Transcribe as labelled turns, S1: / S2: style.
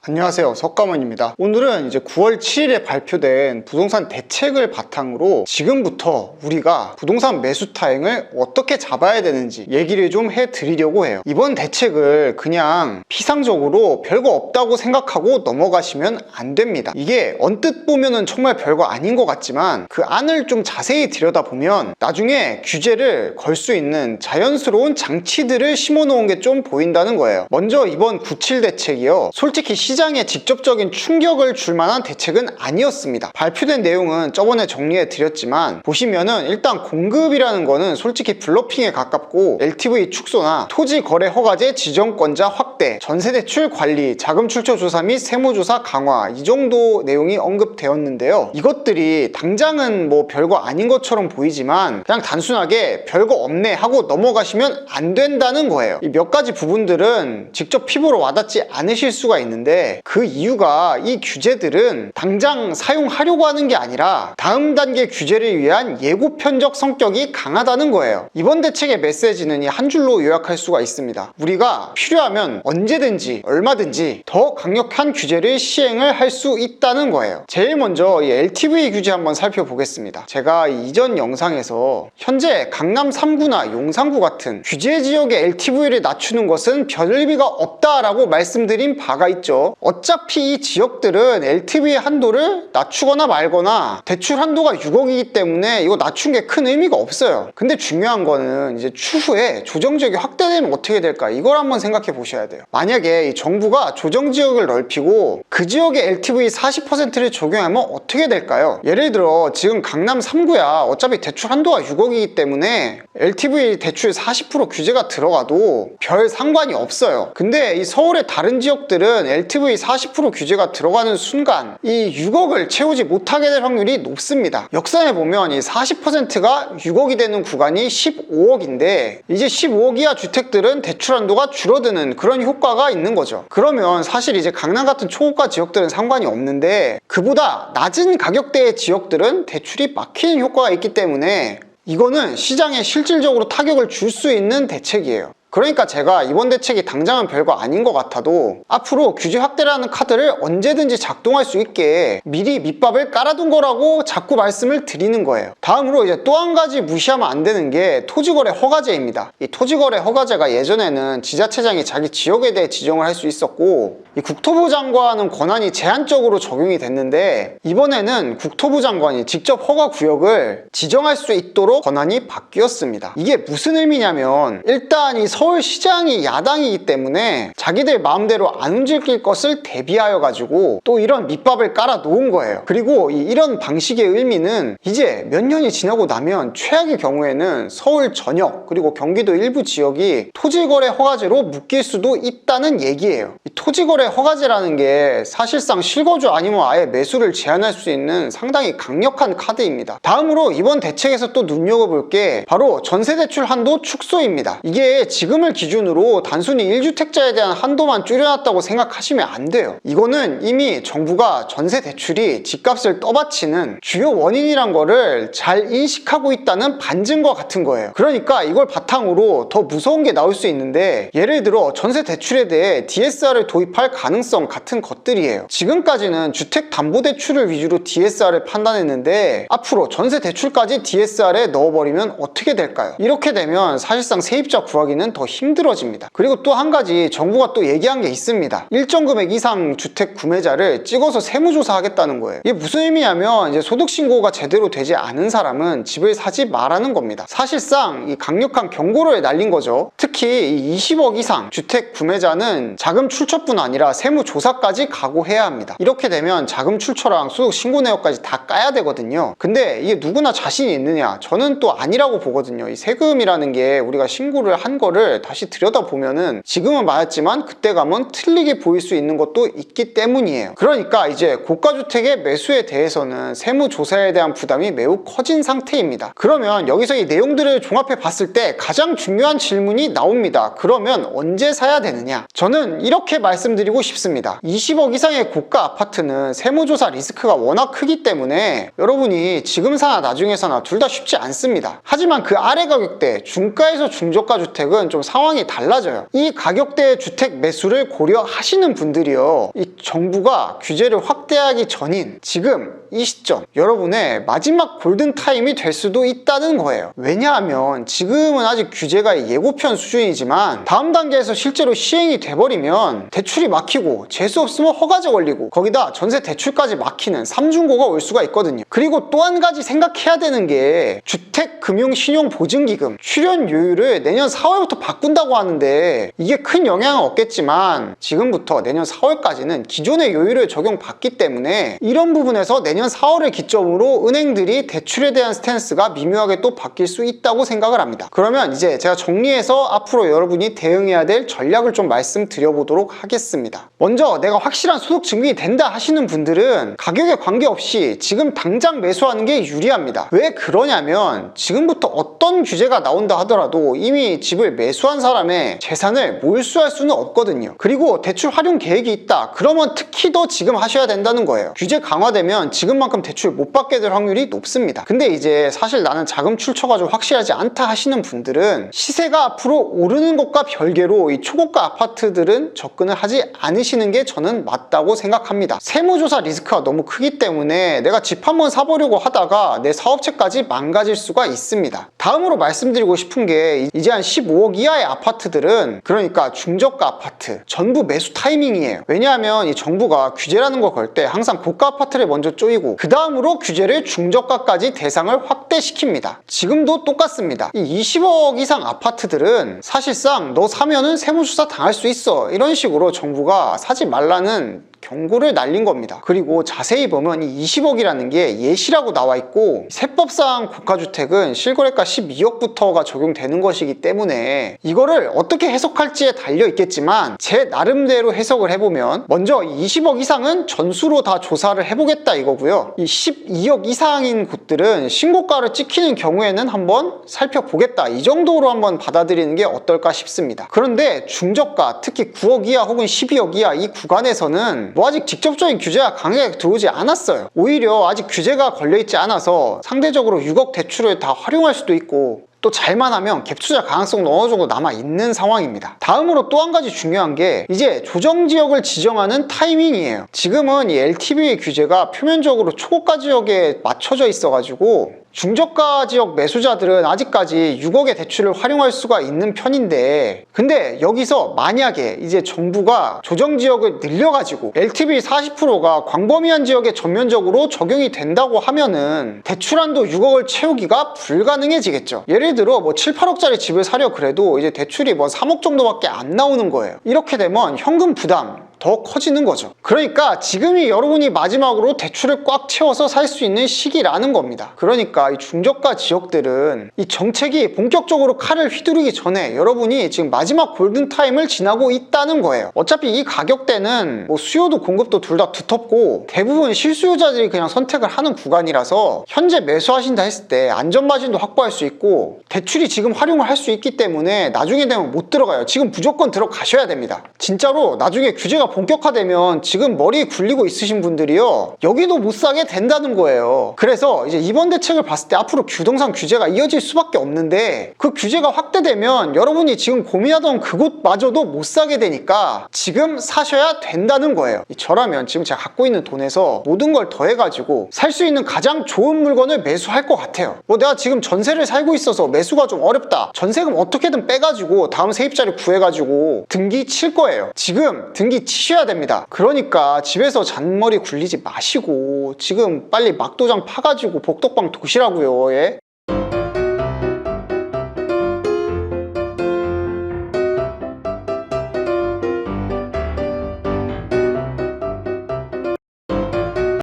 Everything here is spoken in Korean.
S1: 안녕하세요, 석가모니입니다. 오늘은 이제 9월 7일에 발표된 부동산 대책을 바탕으로 지금부터 우리가 부동산 매수 타행을 어떻게 잡아야 되는지 얘기를 좀 해드리려고 해요. 이번 대책을 그냥 피상적으로 별거 없다고 생각하고 넘어가시면 안 됩니다. 이게 언뜻 보면은 정말 별거 아닌 것 같지만 그 안을 좀 자세히 들여다보면 나중에 규제를 걸 수 있는 자연스러운 장치들을 심어놓은 게 좀 보인다는 거예요. 먼저 이번 97 대책이요, 솔직히 시장에 직접적인 충격을 줄 만한 대책은 아니었습니다. 발표된 내용은 저번에 정리해 드렸지만 보시면은 일단 공급이라는 거는 솔직히 블러핑에 가깝고 LTV 축소나 토지 거래 허가제 지정권자 확대, 전세대출 관리, 자금 출처 조사 및 세무조사 강화, 이 정도 내용이 언급되었는데요. 이것들이 당장은 뭐 별거 아닌 것처럼 보이지만 그냥 단순하게 별거 없네 하고 넘어가시면 안 된다는 거예요. 이 몇 가지 부분들은 직접 피부로 와닿지 않으실 수가 있는데 그 이유가 이 규제들은 당장 사용하려고 하는 게 아니라 다음 단계 규제를 위한 예고 편적 성격이 강하다는 거예요. 이번 대책의 메시지는 이 한 줄로 요약할 수가 있습니다. 우리가 필요하면 언제든지 얼마든지 더 강력한 규제를 시행을 할 수 있다는 거예요. 제일 먼저 이 LTV 규제 한번 살펴보겠습니다. 제가 이전 영상에서 현재 강남 3구나 용산구 같은 규제 지역의 LTV를 낮추는 것은 별 의미가 없다라고 말씀드린 바가 있죠. 어차피 이 지역들은 LTV 한도를 낮추거나 말거나 대출 한도가 6억이기 때문에 이거 낮춘 게 큰 의미가 없어요. 근데 중요한 거는 이제 추후에 조정지역이 확대되면 어떻게 될까, 이걸 한번 생각해 보셔야 돼요. 만약에 이 정부가 조정지역을 넓히고 그 지역의 LTV 40%를 적용하면 어떻게 될까요? 예를 들어 지금 강남 3구야 어차피 대출 한도가 6억이기 때문에 LTV 대출 40% 규제가 들어가도 별 상관이 없어요. 근데 이 서울의 다른 지역들은 LTV 40% 규제가 들어가는 순간 이 6억을 채우지 못하게 될 확률이 높습니다. 역산해 보면 이 40%가 6억이 되는 구간이 15억인데 이제 15억 이하 주택들은 대출 한도가 줄어드는 그런 효과가 있는 거죠. 그러면 사실 이제 강남 같은 초고가 지역들은 상관이 없는데 그보다 낮은 가격대의 지역들은 대출이 막히는 효과가 있기 때문에 이거는 시장에 실질적으로 타격을 줄 수 있는 대책이에요. 그러니까 제가 이번 대책이 당장은 별거 아닌 것 같아도 앞으로 규제 확대라는 카드를 언제든지 작동할 수 있게 미리 밑밥을 깔아둔 거라고 자꾸 말씀을 드리는 거예요. 다음으로 이제 또 한 가지 무시하면 안 되는 게 토지거래 허가제입니다. 이 토지거래 허가제가 예전에는 지자체장이 자기 지역에 대해 지정을 할 수 있었고 이 국토부 장관은 권한이 제한적으로 적용이 됐는데 이번에는 국토부 장관이 직접 허가 구역을 지정할 수 있도록 권한이 바뀌었습니다. 이게 무슨 의미냐면 일단 이 서울시장이 야당이기 때문에 자기들 마음대로 안 움직일 것을 대비하여 가지고 또 이런 밑밥을 깔아 놓은 거예요. 그리고 이런 방식의 의미는 이제 몇 년이 지나고 나면 최악의 경우에는 서울 전역 그리고 경기도 일부 지역이 토지거래 허가제로 묶일 수도 있다는 얘기예요. 이 토지거래 허가제라는 게 사실상 실거주 아니면 아예 매수를 제한할 수 있는 상당히 강력한 카드입니다. 다음으로 이번 대책에서 또 눈여겨볼 게 바로 전세대출 한도 축소입니다. 이게 지금을 기준으로 단순히 1주택자에 대한 한도만 줄여놨다고 생각하시면 안 돼요. 이거는 이미 정부가 전세 대출이 집값을 떠받치는 주요 원인이란 거를 잘 인식하고 있다는 반증과 같은 거예요. 그러니까 이걸 바탕으로 더 무서운 게 나올 수 있는데 예를 들어 전세 대출에 대해 DSR을 도입할 가능성 같은 것들이에요. 지금까지는 주택담보대출을 위주로 DSR을 판단했는데 앞으로 전세 대출까지 DSR에 넣어버리면 어떻게 될까요? 이렇게 되면 사실상 세입자 구하기는 더 힘들어집니다. 그리고 또 한 가지 정부가 또 얘기한 게 있습니다. 일정 금액 이상 주택 구매자를 찍어서 세무조사 하겠다는 거예요. 이게 무슨 의미냐면 이제 소득신고가 제대로 되지 않은 사람은 집을 사지 말라는 겁니다. 사실상 이 강력한 경고를 날린 거죠. 특히 이 20억 이상 주택 구매자는 자금 출처뿐 아니라 세무조사까지 각오해야 합니다. 이렇게 되면 자금 출처랑 소득신고 내역까지 다 까야 되거든요. 근데 이게 누구나 자신이 있느냐? 저는 또 아니라고 보거든요. 이 세금이라는 게 우리가 신고를 한 거를 다시 들여다보면은 지금은 맞았지만 그때 가면 틀리게 보일 수 있는 것도 있기 때문이에요. 그러니까 이제 고가주택의 매수에 대해서는 세무조사에 대한 부담이 매우 커진 상태입니다. 그러면 여기서 이 내용들을 종합해 봤을 때 가장 중요한 질문이 나옵니다. 그러면 언제 사야 되느냐? 저는 이렇게 말씀드리고 싶습니다. 20억 이상의 고가 아파트는 세무조사 리스크가 워낙 크기 때문에 여러분이 지금 사나 나중에 사나 둘 다 쉽지 않습니다. 하지만 그 아래 가격대 중가에서 중저가 주택은 좀 좀 상황이 달라져요. 이 가격대의 주택 매수를 고려하시는 분들이요, 이 정부가 규제를 확대하기 전인 지금 이 시점, 여러분의 마지막 골든타임이 될 수도 있다는 거예요. 왜냐하면 지금은 아직 규제가 예고편 수준이지만 다음 단계에서 실제로 시행이 돼버리면 대출이 막히고 재수 없으면 허가제 걸리고 거기다 전세 대출까지 막히는 삼중고가 올 수가 있거든요. 그리고 또 한 가지 생각해야 되는 게 주택금융신용보증기금 출연요율을 내년 4월부터 바꾼다고 하는데 이게 큰 영향은 없겠지만 지금부터 내년 4월까지는 기존의 요율을 적용받기 때문에 이런 부분에서 내년 4월을 기점으로 은행들이 대출에 대한 스탠스가 미묘하게 또 바뀔 수 있다고 생각을 합니다. 그러면 이제 제가 정리해서 앞으로 여러분이 대응해야 될 전략을 좀 말씀드려보도록 하겠습니다. 먼저 내가 확실한 소득 증빙이 된다 하시는 분들은 가격에 관계없이 지금 당장 매수하는 게 유리합니다. 왜 그러냐면 지금부터 어떤 규제가 나온다 하더라도 이미 집을 매수한 사람의 재산을 몰수할 수는 없거든요. 그리고 대출 활용 계획이 있다 그러면 특히 더 지금 하셔야 된다는 거예요. 규제 강화되면 지금만큼 대출 못 받게 될 확률이 높습니다. 근데 이제 사실 나는 자금 출처가 좀 확실하지 않다 하시는 분들은 시세가 앞으로 오르는 것과 별개로 이 초고가 아파트들은 접근을 하지 않으시는 게 저는 맞다고 생각합니다. 세무조사 리스크가 너무 크기 때문에 내가 집 한번 사보려고 하다가 내 사업체까지 망가질 수가 있습니다. 다음으로 말씀드리고 싶은 게 이제 한 15억 이하의 아파트들은, 그러니까 중저가 아파트 전부 매수 타이밍이에요. 왜냐하면 이 정부가 규제라는 걸 걸 때 항상 고가 아파트를 먼저 쪼이고 그 다음으로 규제를 중저가까지 대상을 확대시킵니다. 지금도 똑같습니다. 이 20억 이상 아파트들은 사실상 너 사면은 세무조사 당할 수 있어 이런 식으로 정부가 사지 말라는 경고를 날린 겁니다. 그리고 자세히 보면 이 20억이라는 게 예시라고 나와 있고 세법상 고가주택은 실거래가 12억부터가 적용되는 것이기 때문에 이거를 어떻게 해석할지에 달려 있겠지만 제 나름대로 해석을 해보면 먼저 20억 이상은 전수로 다 조사를 해보겠다 이거고요. 이 12억 이상인 곳들은 신고가를 찍히는 경우에는 한번 살펴보겠다 이 정도로 한번 받아들이는 게 어떨까 싶습니다. 그런데 중저가 특히 9억 이하 혹은 12억 이하 이 구간에서는 뭐 아직 직접적인 규제가 강하게 들어오지 않았어요. 오히려 아직 규제가 걸려있지 않아서 상대적으로 6억 대출을 다 활용할 수도 있고 또 잘만 하면 갭 투자 가능성도 어느 정도 남아있는 상황입니다. 다음으로 또 한 가지 중요한 게 이제 조정지역을 지정하는 타이밍이에요. 지금은 이 LTV 규제가 표면적으로 초고가 지역에 맞춰져 있어가지고 중저가 지역 매수자들은 아직까지 6억의 대출을 활용할 수가 있는 편인데, 근데 여기서 만약에 이제 정부가 조정지역을 늘려가지고 LTV 40%가 광범위한 지역에 전면적으로 적용이 된다고 하면은 대출한도 6억을 채우기가 불가능해지겠죠. 예를 들어 뭐 7, 8억짜리 집을 사려 그래도 이제 대출이 뭐 3억 정도밖에 안 나오는 거예요. 이렇게 되면 현금 부담 더 커지는 거죠. 그러니까 지금이 여러분이 마지막으로 대출을 꽉 채워서 살 수 있는 시기라는 겁니다. 그러니까 이 중저가 지역들은 이 정책이 본격적으로 칼을 휘두르기 전에 여러분이 지금 마지막 골든타임을 지나고 있다는 거예요. 어차피 이 가격대는 뭐 수요도 공급도 둘 다 두텁고 대부분 실수요자들이 그냥 선택을 하는 구간이라서 현재 매수하신다 했을 때 안전마진도 확보할 수 있고 대출이 지금 활용을 할 수 있기 때문에 나중에 되면 못 들어가요. 지금 무조건 들어가셔야 됩니다. 진짜로 나중에 규제가 본격화되면 지금 머리 굴리고 있으신 분들이요 여기도 못 사게 된다는 거예요. 그래서 이제 이번 대책을 봤을 때 앞으로 부동산 규제가 이어질 수밖에 없는데 그 규제가 확대되면 여러분이 지금 고민하던 그곳마저도 못 사게 되니까 지금 사셔야 된다는 거예요. 저라면 지금 제가 갖고 있는 돈에서 모든 걸 더해가지고 살 수 있는 가장 좋은 물건을 매수할 것 같아요. 뭐 내가 지금 전세를 살고 있어서 매수가 좀 어렵다, 전세금 어떻게든 빼가지고 다음 세입자를 구해가지고 등기 칠 거예요. 지금 등기 치셔야 됩니다. 그러니까 집에서 잔머리 굴리지 마시고 지금 빨리 막도장 파가지고 복덕방 도시라고요. 예?